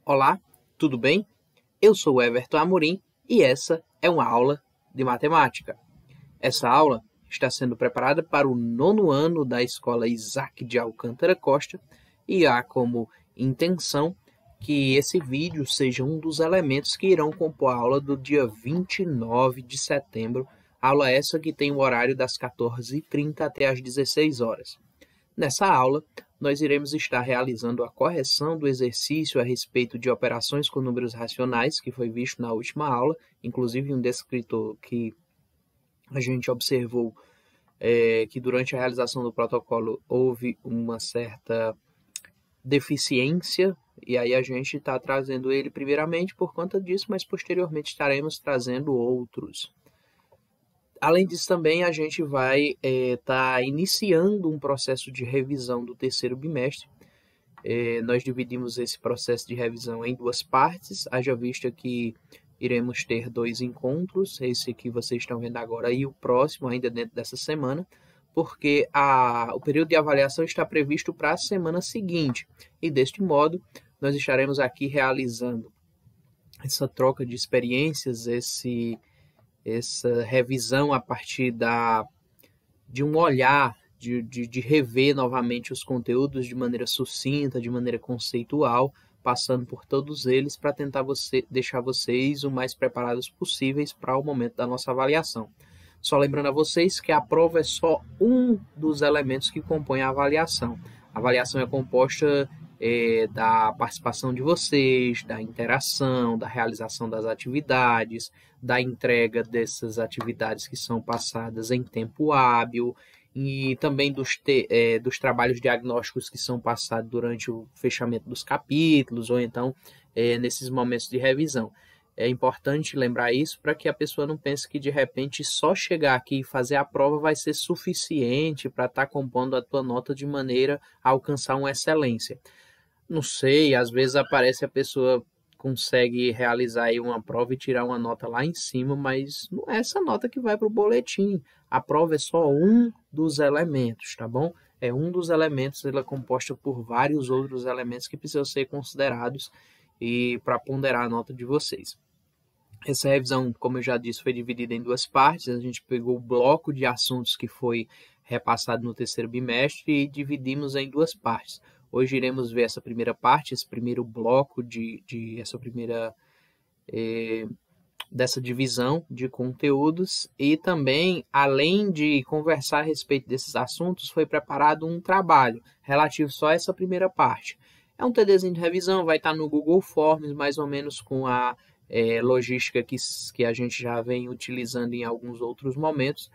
Olá, tudo bem? Eu sou o Everton Amorim e essa é uma aula de matemática. Essa aula está sendo preparada para o 9º ano da Escola Isaac de Alcântara Costa e há como intenção que esse vídeo seja um dos elementos que irão compor a aula do dia 29 de setembro, aula essa que tem o horário das 14h30 até as 16 horas. Nessa aula, nós iremos estar realizando a correção do exercício a respeito de operações com números racionais, que foi visto na última aula, inclusive um descritor que a gente observou que durante a realização do protocolo houve uma certa deficiência, e aí a gente está trazendo ele primeiramente por conta disso, mas posteriormente estaremos trazendo outros. Além disso, também a gente vai estar iniciando um processo de revisão do terceiro bimestre. Nós dividimos esse processo de revisão em duas partes, haja vista que iremos ter 2 encontros, esse que vocês estão vendo agora e o próximo ainda dentro dessa semana, porque o período de avaliação está previsto para a semana seguinte, e deste modo nós estaremos aqui realizando essa troca de experiências, essa revisão a partir de um olhar, de rever novamente os conteúdos de maneira sucinta, de maneira conceitual, passando por todos eles para tentar deixar vocês o mais preparados possíveis para o momento da nossa avaliação. Só lembrando a vocês que a prova é só um dos elementos que compõem a avaliação. A avaliação é composta da participação de vocês, da interação, da realização das atividades, da entrega dessas atividades que são passadas em tempo hábil e também dos trabalhos diagnósticos que são passados durante o fechamento dos capítulos ou então nesses momentos de revisão. É importante lembrar isso para que a pessoa não pense que de repente só chegar aqui e fazer a prova vai ser suficiente para estar compondo a tua nota de maneira a alcançar uma excelência. Não sei, às vezes aparece a pessoa consegue realizar aí uma prova e tirar uma nota lá em cima, mas não é essa nota que vai para o boletim. A prova é só um dos elementos, tá bom? É um dos elementos, ela é composta por vários outros elementos que precisam ser considerados e para ponderar a nota de vocês. Essa revisão, como eu já disse, foi dividida em 2 partes. A gente pegou o bloco de assuntos que foi repassado no terceiro bimestre e dividimos em 2 partes. Hoje iremos ver essa primeira parte, esse primeiro bloco dessa divisão de conteúdos e também, além de conversar a respeito desses assuntos, foi preparado um trabalho relativo só a essa primeira parte. É um TDzinho de revisão, vai estar no Google Forms, mais ou menos com a logística que a gente já vem utilizando em alguns outros momentos.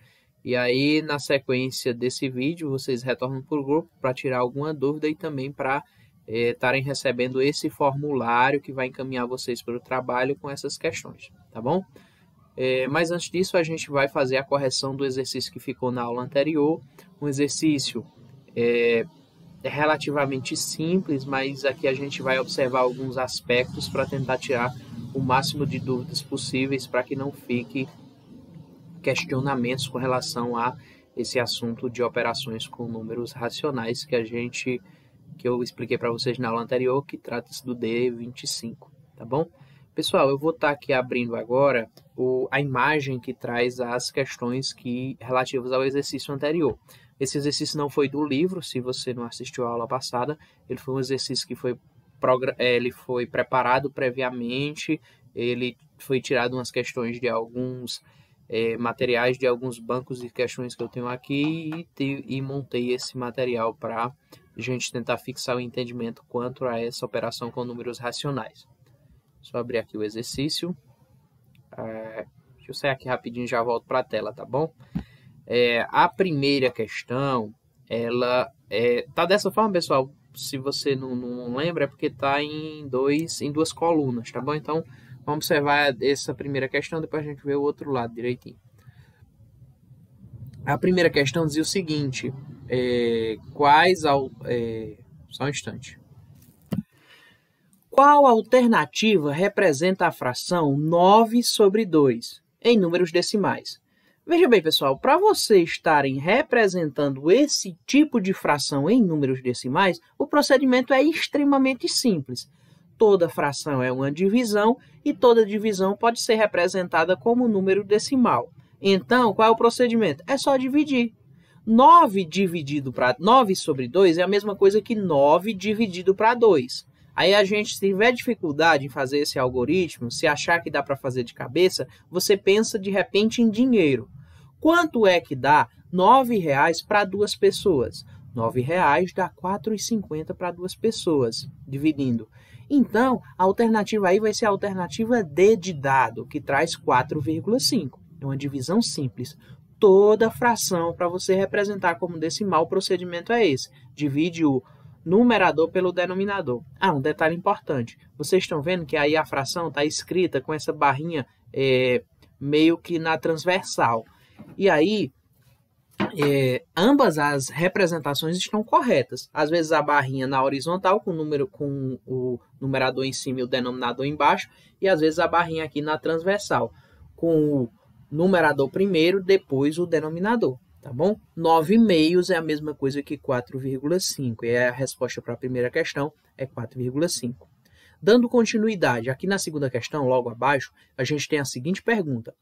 E aí, na sequência desse vídeo, vocês retornam para o grupo para tirar alguma dúvida e também para estarem recebendo esse formulário que vai encaminhar vocês para o trabalho com essas questões, tá bom? Mas antes disso, a gente vai fazer a correção do exercício que ficou na aula anterior. Um exercício relativamente simples, mas aqui a gente vai observar alguns aspectos para tentar tirar o máximo de dúvidas possíveis para que não fique questionamentos com relação a esse assunto de operações com números racionais que eu expliquei para vocês na aula anterior, que trata-se do D25, tá bom? Pessoal, eu vou estar aqui abrindo agora a imagem que traz as questões relativas ao exercício anterior. Esse exercício não foi do livro, se você não assistiu a aula passada, ele foi um exercício que ele foi preparado previamente, ele foi tirado umas questões de alguns materiais de alguns bancos de questões que eu tenho aqui e montei esse material para a gente tentar fixar o entendimento quanto a essa operação com números racionais. Só abrir aqui o exercício. Deixa eu sair aqui rapidinho e já volto para a tela, tá bom? A primeira questão, ela tá dessa forma, pessoal. Se você não lembra, é porque está em 2 colunas, tá bom? Então, vamos observar essa primeira questão, depois a gente vê o outro lado direitinho. A primeira questão dizia o seguinte, só um instante. Qual alternativa representa a fração 9/2 em números decimais? Veja bem, pessoal, para vocês estarem representando esse tipo de fração em números decimais, o procedimento é extremamente simples. toda fração é uma divisão e toda divisão pode ser representada como número decimal. Então, qual é o procedimento? É só dividir. 9 sobre 2 é a mesma coisa que 9 dividido para 2. Aí a gente, se tiver dificuldade em fazer esse algoritmo, se achar que dá para fazer de cabeça, você pensa de repente em dinheiro. Quanto é que dá R$9 para duas pessoas? R$9 dá 4,50 para duas pessoas, dividindo. Então, a alternativa aí vai ser a alternativa D de dado, que traz 4,5. É uma divisão simples. Toda fração, para você representar como decimal, o procedimento é esse. Divide o numerador pelo denominador. Um detalhe importante. Vocês estão vendo que aí a fração está escrita com essa barrinha meio que na transversal. E aí, ambas as representações estão corretas. Às vezes a barrinha na horizontal com o numerador em cima e o denominador embaixo, e às vezes a barrinha aqui na transversal com o numerador primeiro, depois o denominador, tá bom? 9,5 é a mesma coisa que 4,5, e a resposta para a primeira questão é 4,5. Dando continuidade, aqui na segunda questão, logo abaixo, a gente tem a seguinte pergunta.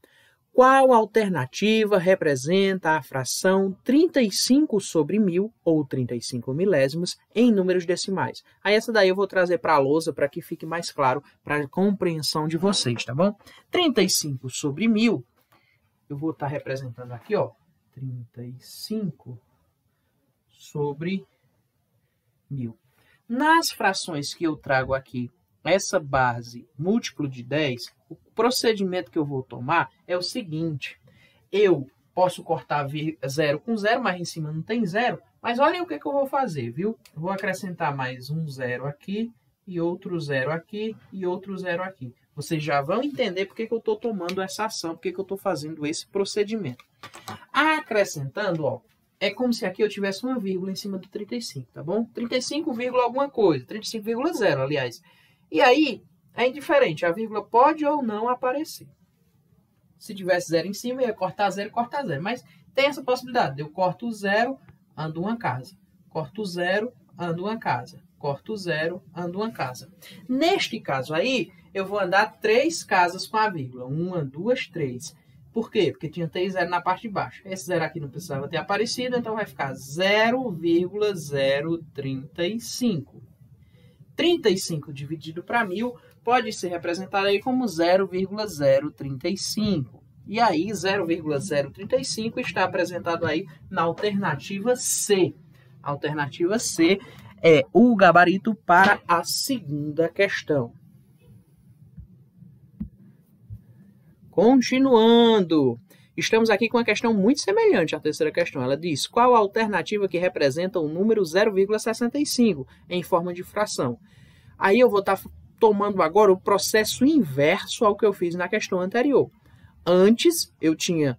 Qual alternativa representa a fração 35 sobre 1000 ou 35 milésimos em números decimais? Aí essa daí eu vou trazer para a lousa para que fique mais claro para a compreensão de vocês, tá bom? 35 sobre 1000, eu vou estar representando aqui, ó, 35 sobre 1000. Nas frações que eu trago aqui, essa base múltiplo de 10, o procedimento que eu vou tomar é o seguinte. Eu posso cortar 0 com 0, mas em cima não tem 0. Mas olha o que eu vou fazer, viu? Eu vou acrescentar mais um 0 aqui, e outro 0 aqui, e outro 0 aqui. Vocês já vão entender porque que eu estou tomando essa ação, porque que eu estou fazendo esse procedimento. Acrescentando, ó, é como se aqui eu tivesse uma vírgula em cima do 35, tá bom? 35, alguma coisa, 35,0, aliás. E aí, é indiferente, a vírgula pode ou não aparecer. Se tivesse 0 em cima, eu ia cortar 0, cortar 0. Mas tem essa possibilidade, eu corto o 0, ando uma casa. Corto o 0, ando uma casa. Corto o 0, ando uma casa. Neste caso aí, eu vou andar 3 casas com a vírgula. 1, 2, 3. Por quê? Porque tinha 3 0 na parte de baixo. Esse 0 aqui não precisava ter aparecido, então vai ficar 0,035. 35 dividido para 1000 pode ser representado aí como 0,035. E aí, 0,035 está apresentado aí na alternativa C. A alternativa C é o gabarito para a segunda questão. Continuando, estamos aqui com uma questão muito semelhante à terceira questão. Ela diz, qual a alternativa que representa o número 0,65 em forma de fração? Aí eu vou estar tomando agora o processo inverso ao que eu fiz na questão anterior. Antes, eu tinha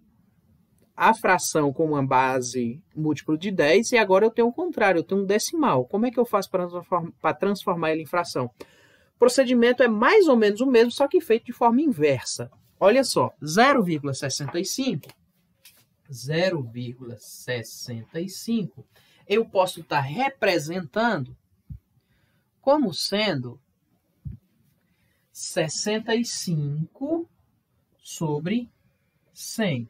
a fração com uma base múltiplo de 10 e agora eu tenho o contrário, eu tenho um decimal. Como é que eu faço para transformar ele em fração? O procedimento é mais ou menos o mesmo, só que feito de forma inversa. Olha só, 0,65 eu posso estar representando como sendo 65 sobre 100.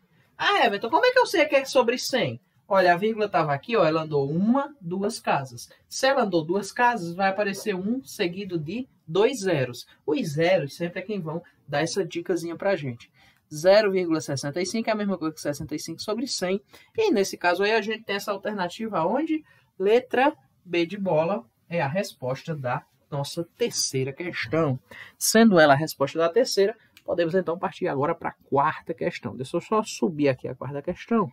Everton, como é que eu sei que é sobre 100? Olha, a vírgula estava aqui, ó, ela andou 1, 2 casas. Se ela andou 2 casas, vai aparecer 1 seguido de 2 zeros. Os zeros sempre é quem vão dar essa dicasinha pra gente. 0,65 é a mesma coisa que 65 sobre 100. E nesse caso aí a gente tem essa alternativa onde letra B de bola é a resposta da nossa terceira questão. Sendo ela a resposta da terceira, podemos então partir agora para a quarta questão. Deixa eu só subir aqui a quarta questão.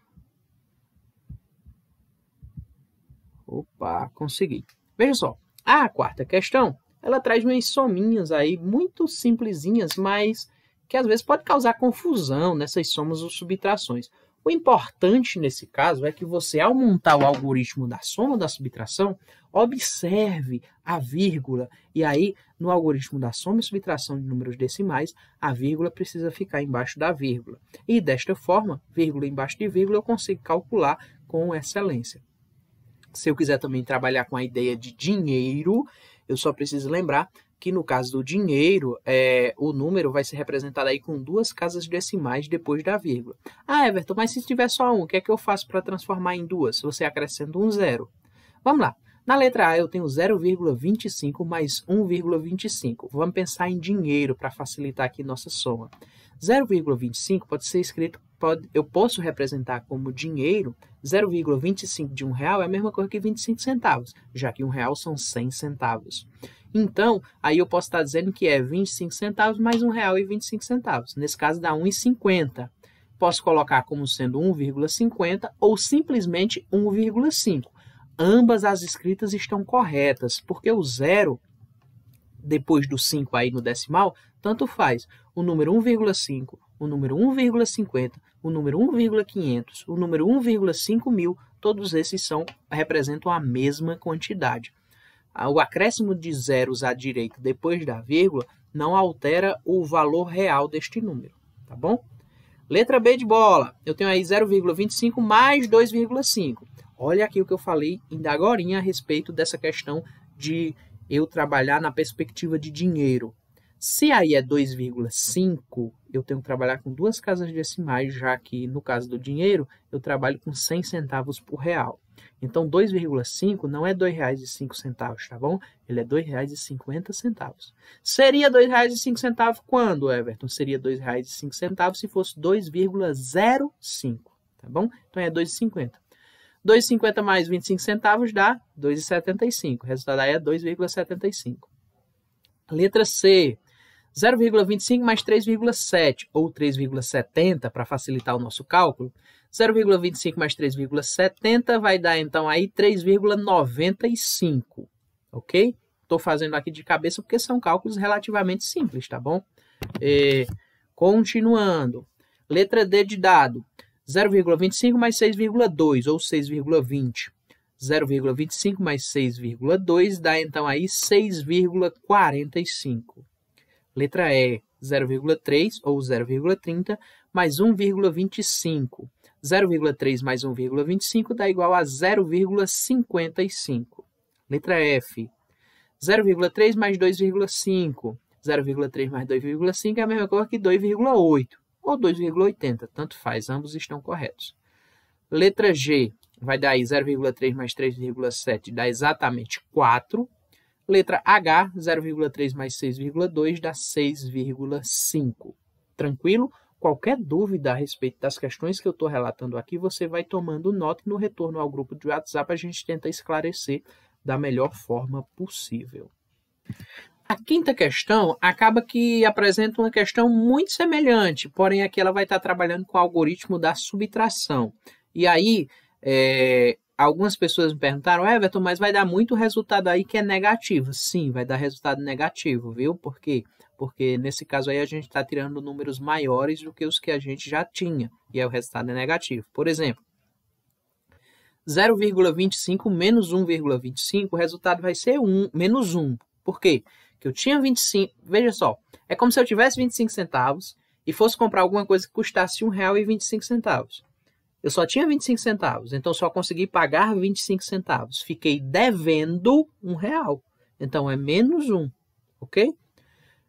Opa, consegui. Veja só, a quarta questão, ela traz umas sominhas aí muito simplesinhas, mas que às vezes pode causar confusão nessas somas ou subtrações. O importante nesse caso é que você, ao montar o algoritmo da soma ou da subtração, observe a vírgula. E aí, no algoritmo da soma e subtração de números decimais, a vírgula precisa ficar embaixo da vírgula. E desta forma, vírgula embaixo de vírgula, eu consigo calcular com excelência. Se eu quiser também trabalhar com a ideia de dinheiro, Eu só preciso lembrar que no caso do dinheiro, o número vai ser representado aí com 2 casas decimais depois da vírgula. Ah, Everton, mas se tiver só um, o que é que eu faço para transformar em 2? Você acrescenta um zero. Vamos lá. Na letra A eu tenho 0,25 mais 1,25. Vamos pensar em dinheiro para facilitar aqui nossa soma. 0,25 pode ser escrito, eu posso representar como dinheiro, 0,25 de R$1 é a mesma coisa que 25 centavos, já que R$1 são 100 centavos. Então, aí eu posso estar dizendo que é 25 centavos mais R$1,25. Nesse caso dá 1,50. Posso colocar como sendo 1,50 ou simplesmente 1,5. Ambas as escritas estão corretas, porque o 0, depois do 5 aí no decimal, tanto faz. O número 1,5, o número 1,50, o número 1,500, o número 1,5 mil, todos esses representam a mesma quantidade. O acréscimo de zeros à direita depois da vírgula não altera o valor real deste número, tá bom? Letra B de bola, eu tenho aí 0,25 mais 2,5. Olha aqui o que eu falei ainda agorinha a respeito dessa questão de eu trabalhar na perspectiva de dinheiro. Se aí é 2,5, eu tenho que trabalhar com 2 casas decimais, já que no caso do dinheiro, eu trabalho com 100 centavos por real. Então, 2,5 não é R$2,05, tá bom? Ele é R$2,50. Seria R$2,05 quando, Everton? Seria R$2,05 se fosse 2,05, tá bom? Então, é 2,50. 2,50 mais 25 centavos dá 2,75. O resultado aí é 2,75. Letra C. 0,25 mais 3,7, ou 3,70, para facilitar o nosso cálculo. 0,25 mais 3,70 vai dar, então, aí 3,95, ok? Estou fazendo aqui de cabeça porque são cálculos relativamente simples, tá bom? Continuando. Letra D de dado. 0,25 mais 6,2, ou 6,20. 0,25 mais 6,2 dá, então, aí 6,45. Letra E, 0,3 ou 0,30 mais 1,25. 0,3 mais 1,25 dá igual a 0,55. Letra F, 0,3 mais 2,5. 0,3 mais 2,5 é a mesma coisa que 2,8 ou 2,80. Tanto faz, ambos estão corretos. Letra G, vai dar aí 0,3 mais 3,7 dá exatamente 4. Letra H, 0,3 mais 6,2 dá 6,5. Tranquilo? Qualquer dúvida a respeito das questões que eu estou relatando aqui, você vai tomando nota e no retorno ao grupo de WhatsApp a gente tenta esclarecer da melhor forma possível. A quinta questão acaba que apresenta uma questão muito semelhante, porém aqui ela vai estar trabalhando com o algoritmo da subtração. E aí, algumas pessoas me perguntaram, Everton, mas vai dar muito resultado aí que é negativo. Sim, vai dar resultado negativo, viu? Por quê? Porque nesse caso aí a gente está tirando números maiores do que os que a gente já tinha. E aí o resultado é negativo. Por exemplo, 0,25 menos 1,25, o resultado vai ser menos 1. Por quê? Porque eu tinha 25, veja só, é como se eu tivesse 25 centavos e fosse comprar alguma coisa que custasse R$1,25. Eu só tinha 25 centavos, então só consegui pagar 25 centavos. Fiquei devendo R$1. Então, é menos 1, ok?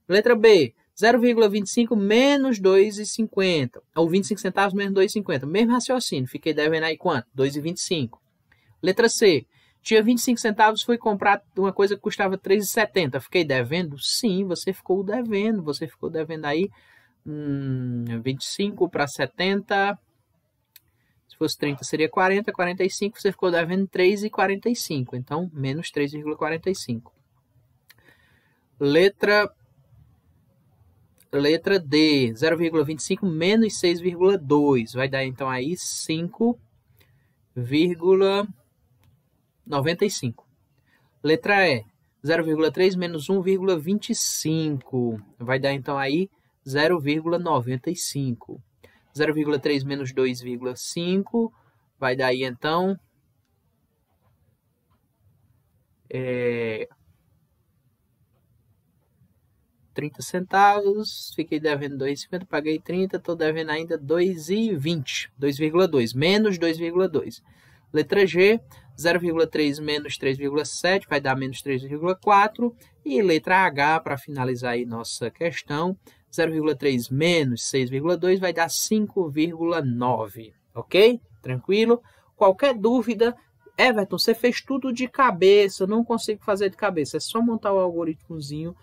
Letra B, 0,25 menos 2,50. Ou 25 centavos menos 2,50. Mesmo raciocínio, fiquei devendo aí quanto? 2,25. Letra C, tinha 25 centavos, fui comprar uma coisa que custava 3,70. Fiquei devendo? Sim, você ficou devendo. Você ficou devendo aí 25 para 70... Se fosse 30, seria 40, 45, você ficou devendo 3,45. Então, menos 3,45. Letra D, 0,25 menos 6,2. Vai dar, então, aí 5,95. Letra E, 0,3 menos 1,25. Vai dar, então, aí 0,95. 0,3 menos 2,5 vai dar aí, então, 30 centavos. Fiquei devendo 2,50, paguei 30, estou devendo ainda 2,20. 2,2, menos 2,2. Letra G, 0,3 menos 3,7 vai dar menos 3,4. E letra H, para finalizar aí nossa questão, 0,3 menos 6,2 vai dar 5,9. Ok? Tranquilo? Qualquer dúvida, Everton, você fez tudo de cabeça, eu não consigo fazer de cabeça. É só montar o algoritmozinho,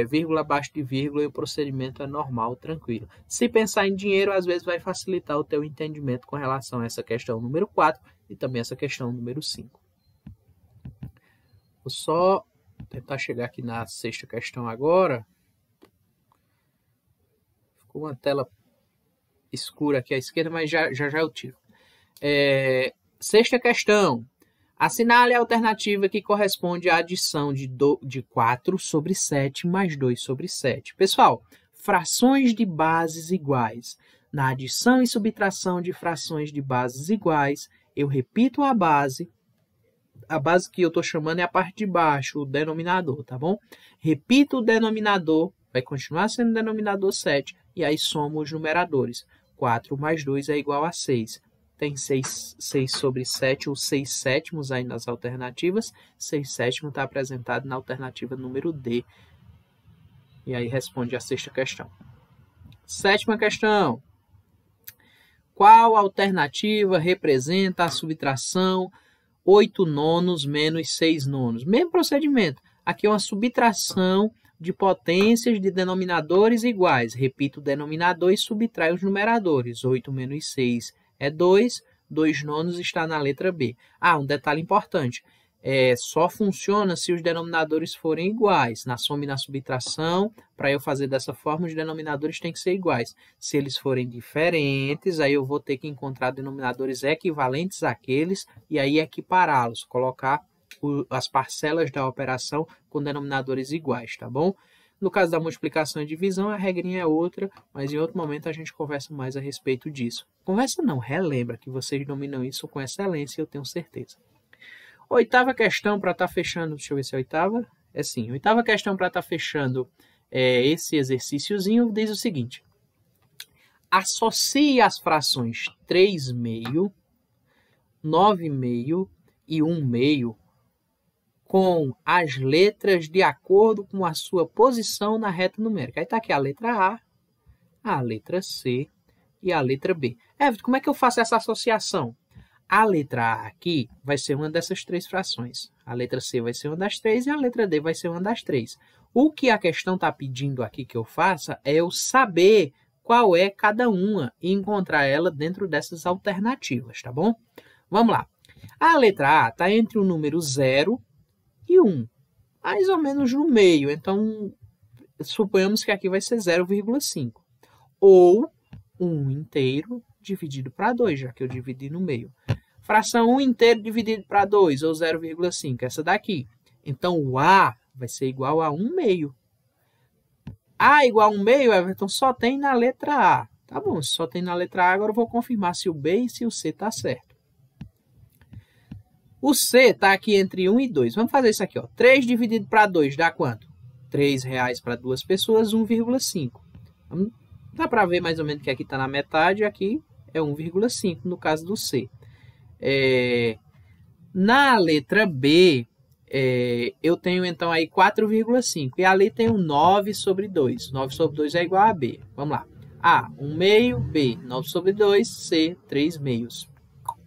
vírgula abaixo de vírgula, e o procedimento é normal, tranquilo. Se pensar em dinheiro, às vezes vai facilitar o teu entendimento com relação a essa questão número 4 e também essa questão número 5. Vou só tentar chegar aqui na sexta questão agora. Ficou uma tela escura aqui à esquerda, mas já eu tiro. Sexta questão. Assinale a alternativa que corresponde à adição de 4 sobre 7 mais 2 sobre 7. Pessoal, frações de bases iguais. Na adição e subtração de frações de bases iguais, eu repito a base. A base que eu estou chamando é a parte de baixo, o denominador, tá bom? Repito o denominador, vai continuar sendo denominador 7, e aí somo os numeradores. 4 mais 2 é igual a 6. Tem 6 sobre 7, ou 6 sétimos aí nas alternativas. 6 sétimos está apresentado na alternativa número D. E aí responde a sexta questão. Sétima questão. Qual alternativa representa a subtração 8 nonos menos 6 nonos? Mesmo procedimento. Aqui é uma subtração de potências de denominadores iguais. Repito o denominador e subtrai os numeradores. 8 menos 6 é 2. 2 nonos está na letra B. Um detalhe importante. Só funciona se os denominadores forem iguais. Na soma e na subtração, para eu fazer dessa forma, os denominadores têm que ser iguais. Se eles forem diferentes, aí eu vou ter que encontrar denominadores equivalentes àqueles e aí equipará-los, colocar as parcelas da operação com denominadores iguais, tá bom? No caso da multiplicação e divisão, a regrinha é outra, mas em outro momento a gente conversa mais a respeito disso. Conversa não, relembra que vocês dominam isso com excelência, eu tenho certeza. Oitava questão para estar fechando, deixa eu ver se é a oitava. Sim, oitava questão para estar fechando esse exercíciozinho diz o seguinte. Associe as frações 3/2, 9/2 e 1/2 com as letras de acordo com a sua posição na reta numérica. Aí está aqui a letra A letra C e a letra B. Everton, como é que eu faço essa associação? A letra A aqui vai ser uma dessas 3 frações. A letra C vai ser uma das 3 e a letra D vai ser uma das 3. O que a questão está pedindo aqui que eu faça é eu saber qual é cada uma e encontrar ela dentro dessas alternativas, tá bom? Vamos lá. A letra A está entre o número 0 e 1, mais ou menos no meio. Então, suponhamos que aqui vai ser 0,5. Ou 1 inteiro dividido para 2, já que eu dividi no meio. Fração 1 inteiro dividido para 2, ou 0,5, essa daqui. Então, o A vai ser igual a 1/2. A igual a 1/2, Everton, só tem na letra A. Tá bom, se só tem na letra A, agora eu vou confirmar se o B e se o C está certo. O C está aqui entre 1 e 2. Vamos fazer isso aqui, ó. 3 dividido para 2 dá quanto? R$3 para 2 pessoas, 1,5. Dá para ver mais ou menos que aqui está na metade, aqui é 1,5 no caso do C. Na letra B, eu tenho então aí 4,5. E ali tem um 9 sobre 2. 9 sobre 2 é igual a B. Vamos lá. A, 1/2, B, 9 sobre 2, C, 3/2.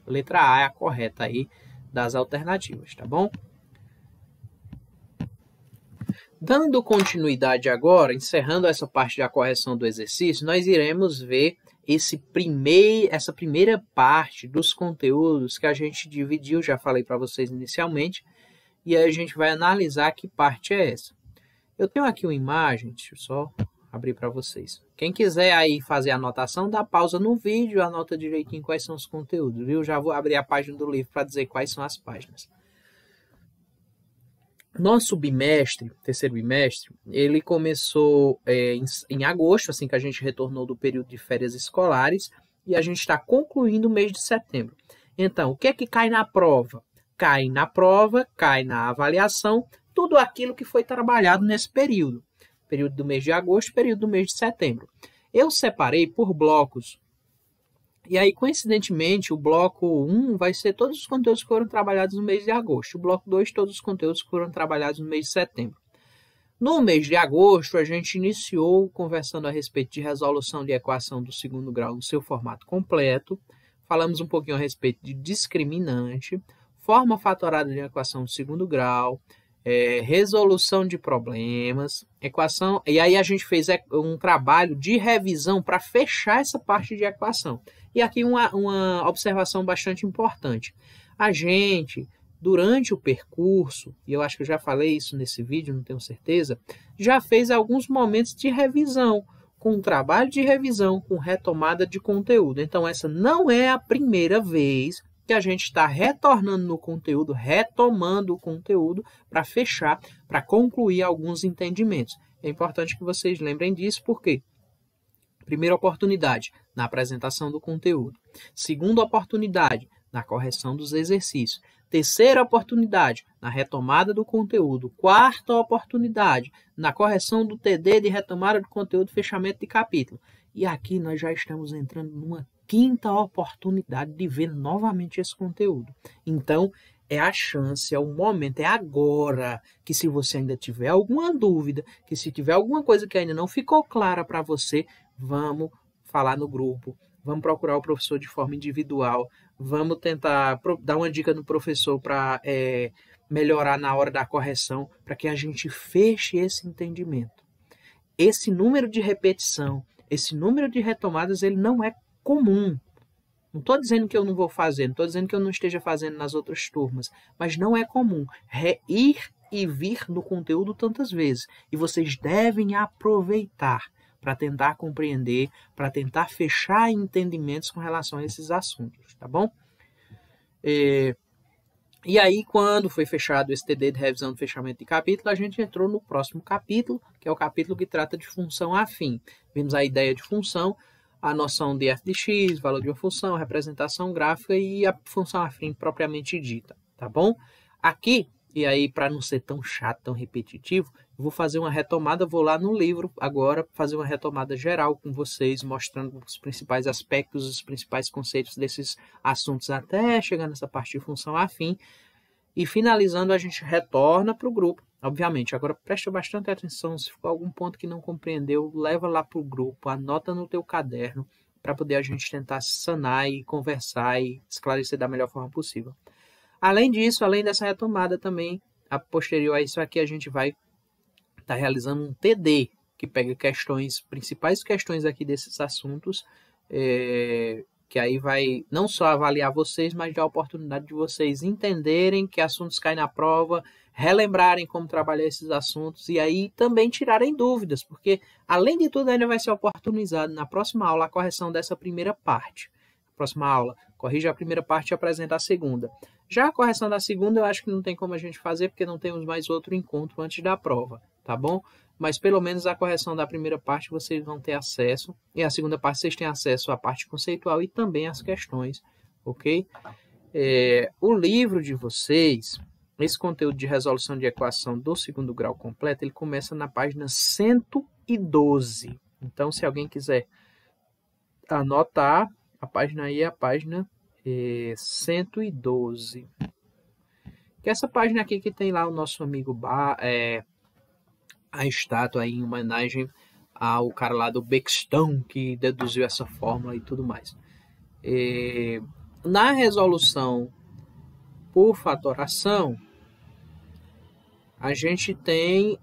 Letra A é a correta aí das alternativas, tá bom? Dando continuidade agora, encerrando essa parte da correção do exercício, nós iremos ver essa primeira parte dos conteúdos que a gente dividiu, já falei para vocês inicialmente, e aí a gente vai analisar que parte é essa. Eu tenho aqui uma imagem, deixa eu só abrir para vocês. Quem quiser aí fazer a anotação, dá pausa no vídeo, anota direitinho quais são os conteúdos, viu? Já vou abrir a página do livro para dizer quais são as páginas. Nosso bimestre, terceiro bimestre, ele começou em agosto, assim que a gente retornou do período de férias escolares, e a gente está concluindo o mês de setembro. Então, o que é que cai na prova? Cai na prova, cai na avaliação, tudo aquilo que foi trabalhado nesse período. Período do mês de agosto, período do mês de setembro. Eu separei por blocos. E aí, coincidentemente, o bloco 1 vai ser todos os conteúdos que foram trabalhados no mês de agosto. O bloco 2, todos os conteúdos que foram trabalhados no mês de setembro. No mês de agosto, a gente iniciou conversando a respeito de resolução de equação do segundo grau no seu formato completo. Falamos um pouquinho a respeito de discriminante, forma fatorada de equação do segundo grau, resolução de problemas, equação. E aí a gente fez um trabalho de revisão para fechar essa parte de equação. E aqui uma observação bastante importante. A gente, durante o percurso, e eu acho que eu já falei isso nesse vídeo, não tenho certeza, já fez alguns momentos de revisão, com trabalho de revisão, com retomada de conteúdo. Então, essa não é a primeira vez que a gente está retornando no conteúdo, retomando o conteúdo para fechar, para concluir alguns entendimentos. É importante que vocês lembrem disso, porque primeira oportunidade, na apresentação do conteúdo. Segunda oportunidade, na correção dos exercícios. Terceira oportunidade, na retomada do conteúdo. Quarta oportunidade, na correção do TD de retomada do conteúdo, fechamento de capítulo. E aqui nós já estamos entrando numa quinta oportunidade de ver novamente esse conteúdo. Então, é a chance, é o momento, é agora que, se você ainda tiver alguma dúvida, que se tiver alguma coisa que ainda não ficou clara para você, vamos falar no grupo, vamos procurar o professor de forma individual, vamos tentar dar uma dica no professor para melhorar na hora da correção, para que a gente feche esse entendimento. Esse número de repetição, esse número de retomadas, ele não é comum. Não estou dizendo que eu não vou fazer, não estou dizendo que eu não esteja fazendo nas outras turmas, mas não é comum ir e vir no conteúdo tantas vezes. E vocês devem aproveitar para tentar compreender, para tentar fechar entendimentos com relação a esses assuntos, tá bom? E aí, quando foi fechado esse TD de revisão do fechamento de capítulo, a gente entrou no próximo capítulo, que é o capítulo que trata de função afim. Vimos a ideia de função, a noção de f de x, valor de uma função, representação gráfica e a função afim propriamente dita, tá bom? Aqui, e aí para não ser tão chato, tão repetitivo, eu vou fazer uma retomada, vou lá no livro agora fazer uma retomada geral com vocês, mostrando os principais aspectos, os principais conceitos desses assuntos até chegar nessa parte de função afim. E finalizando, a gente retorna para o grupo. Obviamente, agora presta bastante atenção, se ficou algum ponto que não compreendeu, leva lá para o grupo, anota no teu caderno, para poder a gente tentar sanar e conversar e esclarecer da melhor forma possível. Além disso, além dessa retomada também, a posterior a isso aqui, a gente vai estar realizando um TD, que pega principais questões aqui desses assuntos, que aí vai não só avaliar vocês, mas dar a oportunidade de vocês entenderem que assuntos caem na prova, relembrarem como trabalhar esses assuntos e aí também tirarem dúvidas, porque além de tudo ainda vai ser oportunizado na próxima aula a correção dessa primeira parte. Próxima aula, corrija a primeira parte e apresenta a segunda. Já a correção da segunda eu acho que não tem como a gente fazer, porque não temos mais outro encontro antes da prova, tá bom? Mas pelo menos a correção da primeira parte vocês vão ter acesso, e a segunda parte vocês têm acesso à parte conceitual e também às questões, ok? O livro de vocês, esse conteúdo de resolução de equação do segundo grau completo, ele começa na página 112. Então, se alguém quiser anotar, a página aí é a página 112. Que é essa página aqui que tem lá o nosso amigo a estátua aí em homenagem ao cara lá do Bexton, que deduziu essa fórmula e tudo mais. Na resolução por fatoração, a gente tem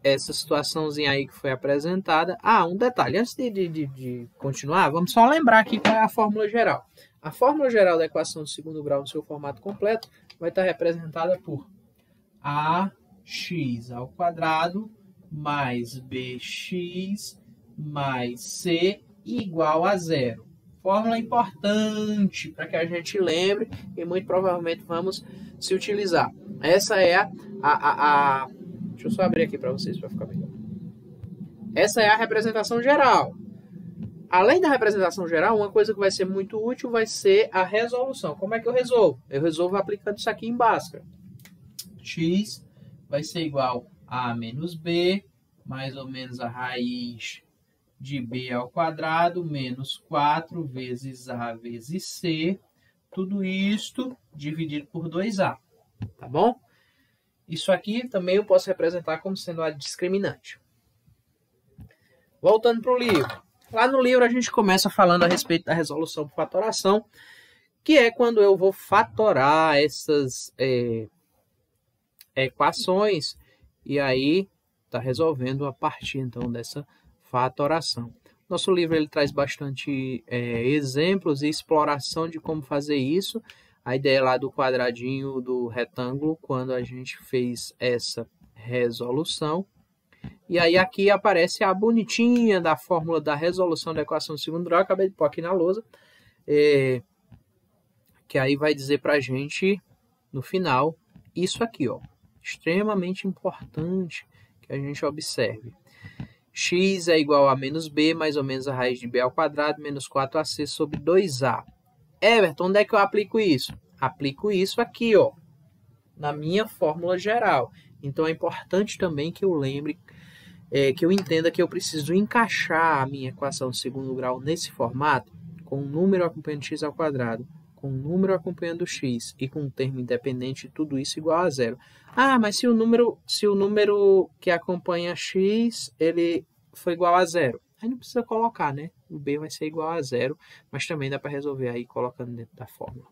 essa situaçãozinha aí que foi apresentada. Um detalhe, antes de continuar, vamos só lembrar aqui qual é a fórmula geral. A fórmula geral da equação do segundo grau no seu formato completo vai estar representada por ax ao quadrado mais bx mais c igual a zero. Fórmula importante para que a gente lembre e muito provavelmente vamos se utilizar. Essa é deixa eu só abrir aqui para vocês para ficar melhor. Essa é a representação geral. Além da representação geral, uma coisa que vai ser muito útil vai ser a resolução. Como é que eu resolvo? Eu resolvo aplicando isso aqui em Bhaskara. X vai ser igual a menos b, mais ou menos a raiz de b ao quadrado menos 4 vezes a vezes c, tudo isto dividido por 2a, tá bom? Isso aqui também eu posso representar como sendo a discriminante. Voltando para o livro. Lá no livro a gente começa falando a respeito da resolução por fatoração, que é quando eu vou fatorar essas equações e aí está resolvendo a partir então dessa fatoração. Nosso livro ele traz bastante exemplos e exploração de como fazer isso. A ideia lá do quadradinho do retângulo, quando a gente fez essa resolução. E aí aqui aparece a bonitinha da fórmula da resolução da equação de segundo grau. Eu acabei de pôr aqui na lousa. Que aí vai dizer para a gente, no final, isso aqui, ó. Extremamente importante que a gente observe. X é igual a menos b, mais ou menos a raiz de b ao quadrado, menos 4ac sobre 2a. Everton, onde é que eu aplico isso? Aplico isso aqui, ó, na minha fórmula geral. Então, é importante também que eu lembre, que eu entenda que eu preciso encaixar a minha equação de segundo grau nesse formato, com um número acompanhando x ao quadrado, com um número acompanhando x e com um termo independente, tudo isso igual a zero. Ah, mas se o número que acompanha x, ele foi igual a zero. Aí não precisa colocar, né? O b vai ser igual a zero, mas também dá para resolver aí colocando dentro da fórmula.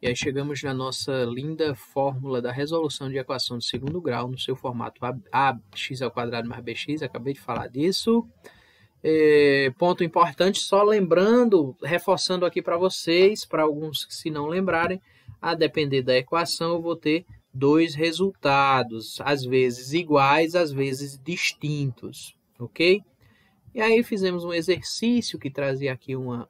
E aí chegamos na nossa linda fórmula da resolução de equação de segundo grau, no seu formato ax ao quadrado mais bx, acabei de falar disso. Ponto importante, só lembrando, reforçando aqui para vocês, para alguns que se não lembrarem, a depender da equação eu vou ter dois resultados, às vezes iguais, às vezes distintos, ok? E aí fizemos um exercício que trazia aqui uma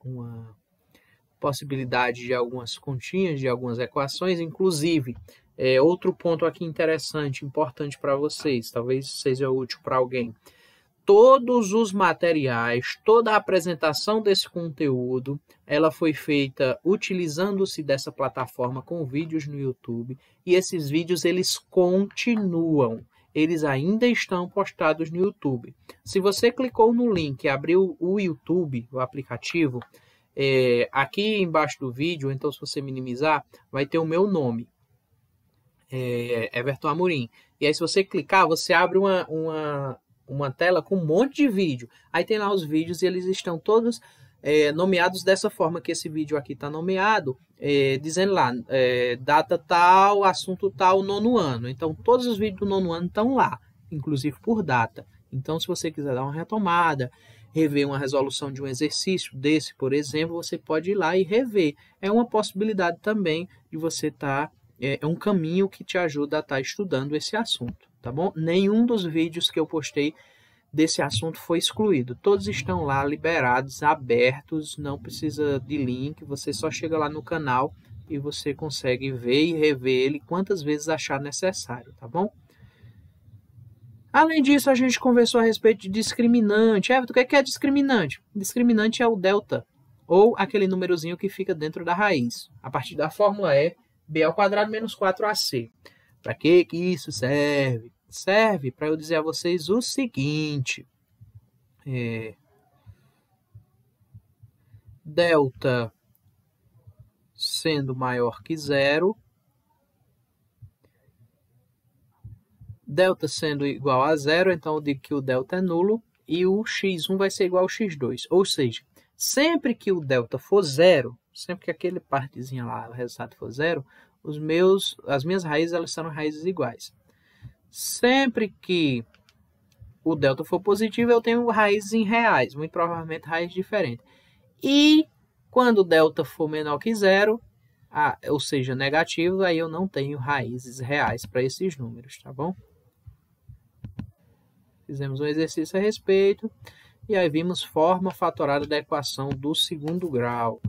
possibilidade de algumas continhas, de algumas equações, inclusive, outro ponto aqui interessante, importante para vocês, talvez seja útil para alguém. Todos os materiais, toda a apresentação desse conteúdo, ela foi feita utilizando-se dessa plataforma com vídeos no YouTube, e esses vídeos eles continuam, eles ainda estão postados no YouTube. Se você clicou no link e abriu o YouTube, o aplicativo, aqui embaixo do vídeo, então se você minimizar, vai ter o meu nome, Everton Amorim. E aí se você clicar, você abre uma tela com um monte de vídeo. Aí tem lá os vídeos e eles estão todos nomeados dessa forma que esse vídeo aqui está nomeado, dizendo lá, data tal, assunto tal, nono ano. Então, todos os vídeos do nono ano estão lá, inclusive por data. Então, se você quiser dar uma retomada, rever uma resolução de um exercício desse, por exemplo, você pode ir lá e rever. É uma possibilidade também de você estar... É um caminho que te ajuda a estar estudando esse assunto, tá bom? Nenhum dos vídeos que eu postei desse assunto foi excluído. Todos estão lá liberados, abertos, não precisa de link, você só chega lá no canal e você consegue ver e rever ele quantas vezes achar necessário, tá bom? Além disso, a gente conversou a respeito de discriminante. Everton, o que é discriminante? Discriminante é o delta, ou aquele númerozinho que fica dentro da raiz. A partir da fórmula é b ao quadrado menos 4ac. Para que isso serve? Serve para eu dizer a vocês o seguinte. Delta sendo maior que zero, delta sendo igual a zero, então eu digo que o delta é nulo e o x1 vai ser igual ao x2. Ou seja, sempre que o delta for zero, sempre que aquele partezinho lá, o resultado for zero, as minhas raízes elas serão raízes iguais. Sempre que o delta for positivo, eu tenho raízes em reais, muito provavelmente raízes diferentes. E quando o delta for menor que zero, ou seja, negativo, aí eu não tenho raízes reais para esses números, tá bom? Fizemos um exercício a respeito, e aí vimos forma fatorada da equação do segundo grau.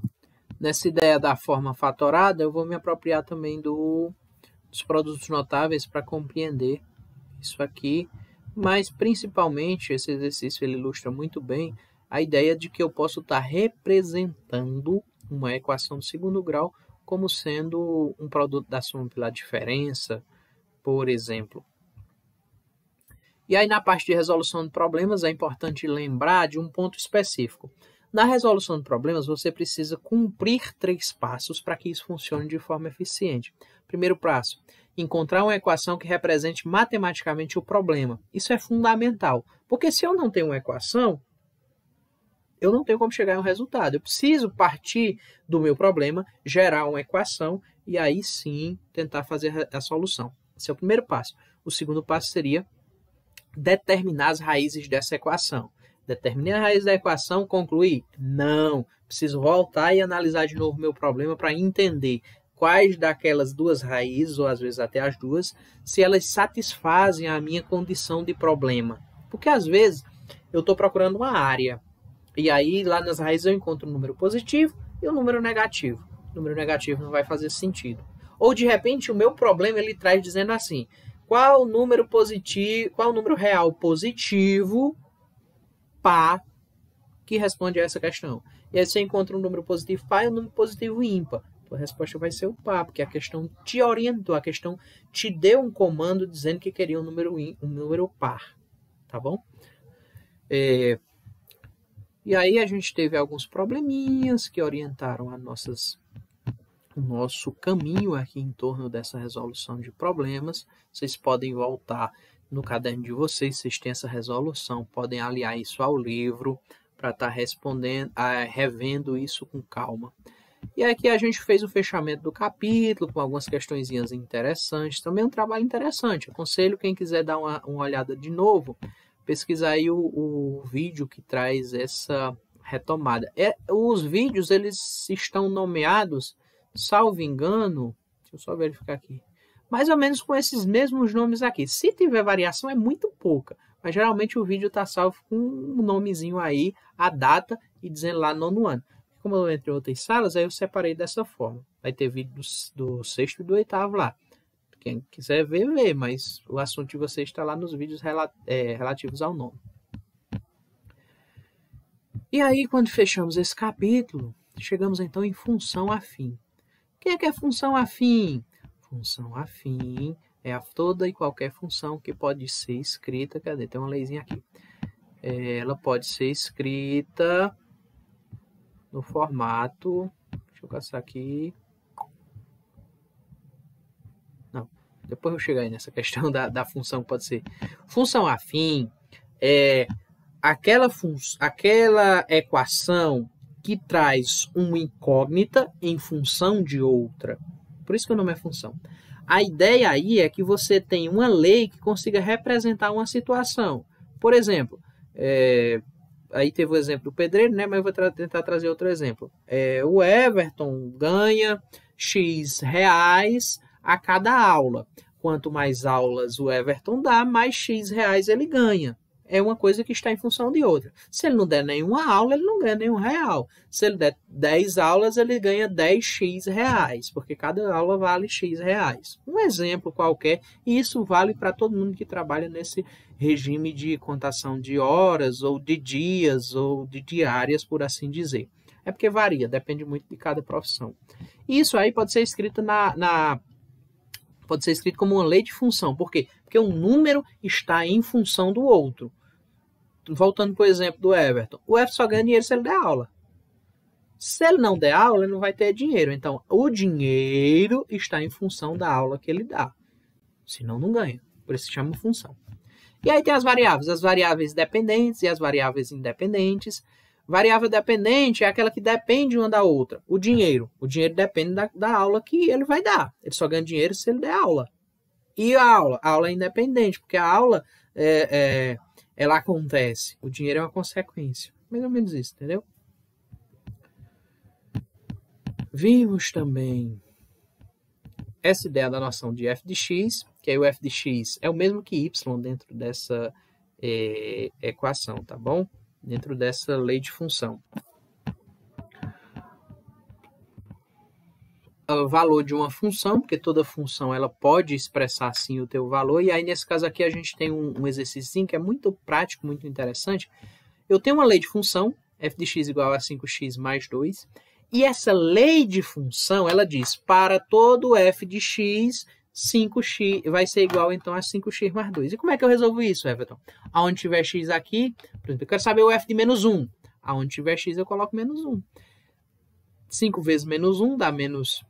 Nessa ideia da forma fatorada, eu vou me apropriar também dos produtos notáveis para compreender isso aqui, mas principalmente esse exercício ele ilustra muito bem a ideia de que eu posso estar representando uma equação de segundo grau como sendo um produto da soma pela diferença, por exemplo. E aí, na parte de resolução de problemas, é importante lembrar de um ponto específico. Na resolução de problemas, você precisa cumprir 3 passos para que isso funcione de forma eficiente. Primeiro passo, encontrar uma equação que represente matematicamente o problema. Isso é fundamental, porque se eu não tenho uma equação, eu não tenho como chegar a um resultado. Eu preciso partir do meu problema, gerar uma equação e aí sim tentar fazer a solução. Esse é o primeiro passo. O segundo passo seria determinar as raízes dessa equação. Determinei a raiz da equação, concluir? Não. Preciso voltar e analisar de novo o meu problema para entender quais daquelas 2 raízes, ou às vezes até as 2, se elas satisfazem a minha condição de problema. Porque às vezes eu estou procurando uma área, e aí lá nas raízes eu encontro um número positivo e um número negativo. O número negativo não vai fazer sentido. Ou de repente o meu problema ele traz dizendo assim, qual o número positivo, qual o número real positivo par que responde a essa questão. E aí você encontra um número positivo par e um número positivo ímpar. A resposta vai ser o par, porque a questão te orientou, a questão te deu um comando dizendo que queria um número par, tá bom? E aí a gente teve alguns probleminhas que orientaram o nosso caminho aqui em torno dessa resolução de problemas. Vocês podem voltar no caderno de vocês, vocês têm essa resolução, podem aliar isso ao livro para estar revendo isso com calma. E aqui a gente fez o fechamento do capítulo com algumas questõezinhas interessantes, também um trabalho interessante. Aconselho quem quiser dar uma olhada de novo, pesquisar aí o vídeo que traz essa retomada. Os vídeos eles estão nomeados, salvo engano, deixa eu só verificar aqui, mais ou menos com esses mesmos nomes aqui. Se tiver variação é muito pouca, mas geralmente o vídeo está salvo com um nomezinho aí, a data e dizendo lá 9º ano. Como eu entrei em outras salas, aí eu separei dessa forma. Vai ter vídeo do 6º e do 8º lá. Quem quiser ver, vê, mas o assunto de vocês está lá nos vídeos relativos ao nome. E aí, quando fechamos esse capítulo, chegamos então em função afim. O que é função afim? Função afim é toda e qualquer função que pode ser escrita. Cadê? Tem uma leizinha aqui. Ela pode ser escrita no formato, deixa eu caçar aqui, não, depois eu chegar aí nessa questão da função que pode ser. Função afim é aquela equação que traz uma incógnita em função de outra. Por isso que o nome é função. A ideia aí é que você tem uma lei que consiga representar uma situação. Por exemplo, aí teve o exemplo do pedreiro, né? Mas eu vou tentar trazer outro exemplo. O Everton ganha X reais a cada aula. Quanto mais aulas o Everton dá, mais X reais ele ganha. É uma coisa que está em função de outra. Se ele não der nenhuma aula, ele não ganha nenhum real. Se ele der 10 aulas, ele ganha 10x reais, porque cada aula vale X reais. Um exemplo qualquer, e isso vale para todo mundo que trabalha nesse regime de contação de horas, ou de dias, ou de diárias, por assim dizer. É porque varia, depende muito de cada profissão. Isso aí pode ser escrito pode ser escrito como uma lei de função. Por quê? Porque um número está em função do outro. Voltando para o exemplo do Everton. O Everton só ganha dinheiro se ele der aula. Se ele não der aula, ele não vai ter dinheiro. Então, o dinheiro está em função da aula que ele dá. Senão, não ganha. Por isso se chama função. E aí tem as variáveis dependentes e as variáveis independentes. Variável dependente é aquela que depende uma da outra. O dinheiro depende da aula que ele vai dar. Ele só ganha dinheiro se ele der aula. E a aula é independente, porque a aula ela acontece. O dinheiro é uma consequência. Mais ou menos isso, entendeu? Vimos também essa ideia da noção de f de x, que aí o f de x é o mesmo que y dentro dessa equação, tá bom? Dentro dessa lei de função. O valor de uma função, porque toda função ela pode expressar assim o teu valor, e aí nesse caso aqui a gente tem um exercício que é muito prático, muito interessante. Eu tenho uma lei de função, f de x igual a 5x mais 2, e essa lei de função, ela diz, para todo f de x, 5x vai ser igual então a 5x mais 2. E como é que eu resolvo isso, Everton? Aonde tiver x aqui, por exemplo, eu quero saber o f de menos 1. Aonde tiver x eu coloco menos 1. 5 vezes menos 1 dá menos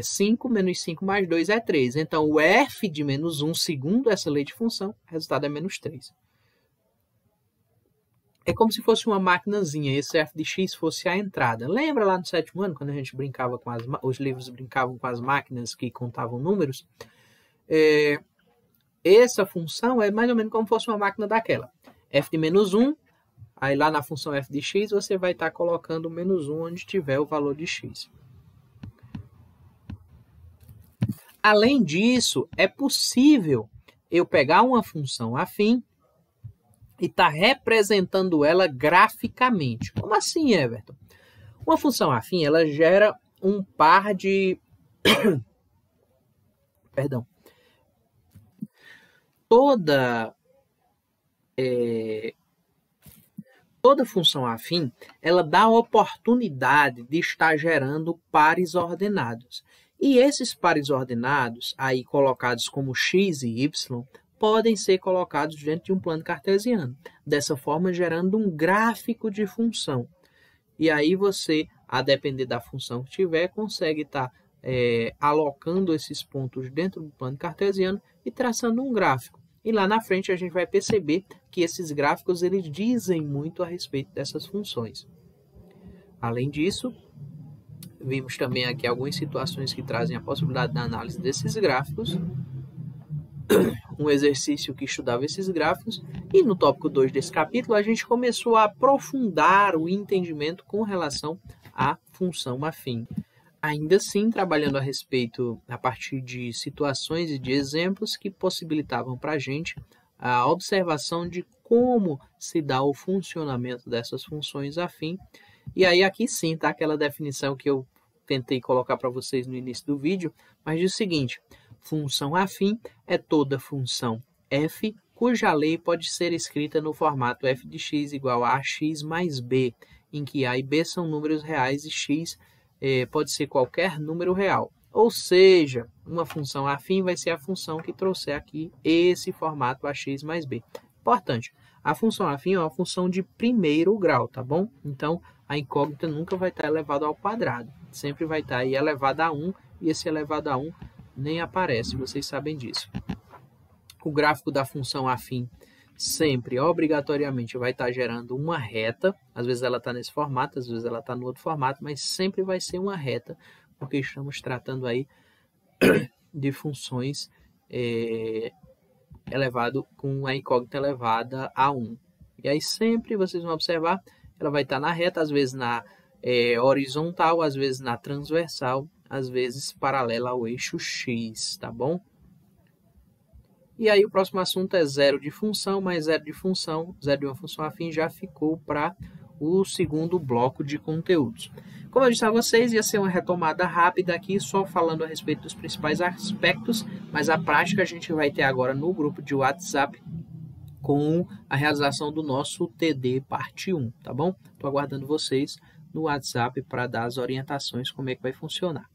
5, menos 5 mais 2 é 3. Então, o f de menos 1, segundo essa lei de função, o resultado é menos 3. É como se fosse uma maquinazinha, esse f de x fosse a entrada. Lembra lá no 7º ano, quando a gente brincava com os livros brincavam com as máquinas que contavam números? Essa função é mais ou menos como se fosse uma máquina daquela. F de menos 1, aí lá na função f de x, você vai estar colocando menos 1 onde tiver o valor de x. Além disso, é possível eu pegar uma função afim e está representando ela graficamente. Como assim, Everton? Uma função afim, ela gera um par de... Perdão. Toda função afim, ela dá a oportunidade de estar gerando pares ordenados. E esses pares ordenados, aí colocados como x e y, podem ser colocados dentro de um plano cartesiano, dessa forma gerando um gráfico de função. E aí você, a depender da função que tiver, consegue estar alocando esses pontos dentro do plano cartesiano e traçando um gráfico. E lá na frente a gente vai perceber que esses gráficos eles dizem muito a respeito dessas funções. Além disso, vimos também aqui algumas situações que trazem a possibilidade da análise desses gráficos, um exercício que estudava esses gráficos, e no tópico 2 desse capítulo a gente começou a aprofundar o entendimento com relação à função afim. Ainda assim, trabalhando a respeito a partir de situações e de exemplos que possibilitavam para a gente a observação de como se dá o funcionamento dessas funções afim. E aí aqui sim está aquela definição que eu tentei colocar para vocês no início do vídeo, mas diz o seguinte: função afim é toda função f cuja lei pode ser escrita no formato f de x igual a ax mais b, em que a e b são números reais e x pode ser qualquer número real. Ou seja, uma função afim vai ser a função que trouxer aqui esse formato ax mais b. Importante, a função afim é uma função de primeiro grau, tá bom? Então, a incógnita nunca vai estar elevada ao quadrado. Sempre vai estar aí elevada a 1, e esse elevado a 1 nem aparece, vocês sabem disso. O gráfico da função afim sempre, obrigatoriamente, vai estar gerando uma reta. Às vezes ela está nesse formato, às vezes ela está no outro formato, mas sempre vai ser uma reta, porque estamos tratando aí de funções elevado com a incógnita elevada a 1. E aí sempre vocês vão observar, ela vai estar na reta, às vezes na horizontal, às vezes na transversal, às vezes paralela ao eixo x, tá bom? E aí o próximo assunto é zero de função, mais zero de função, zero de uma função afim já ficou para o segundo bloco de conteúdos. Como eu disse a vocês, ia ser uma retomada rápida aqui, só falando a respeito dos principais aspectos, mas a prática a gente vai ter agora no grupo de WhatsApp com a realização do nosso TD parte 1, tá bom? Estou aguardando vocês no WhatsApp para dar as orientações como é que vai funcionar.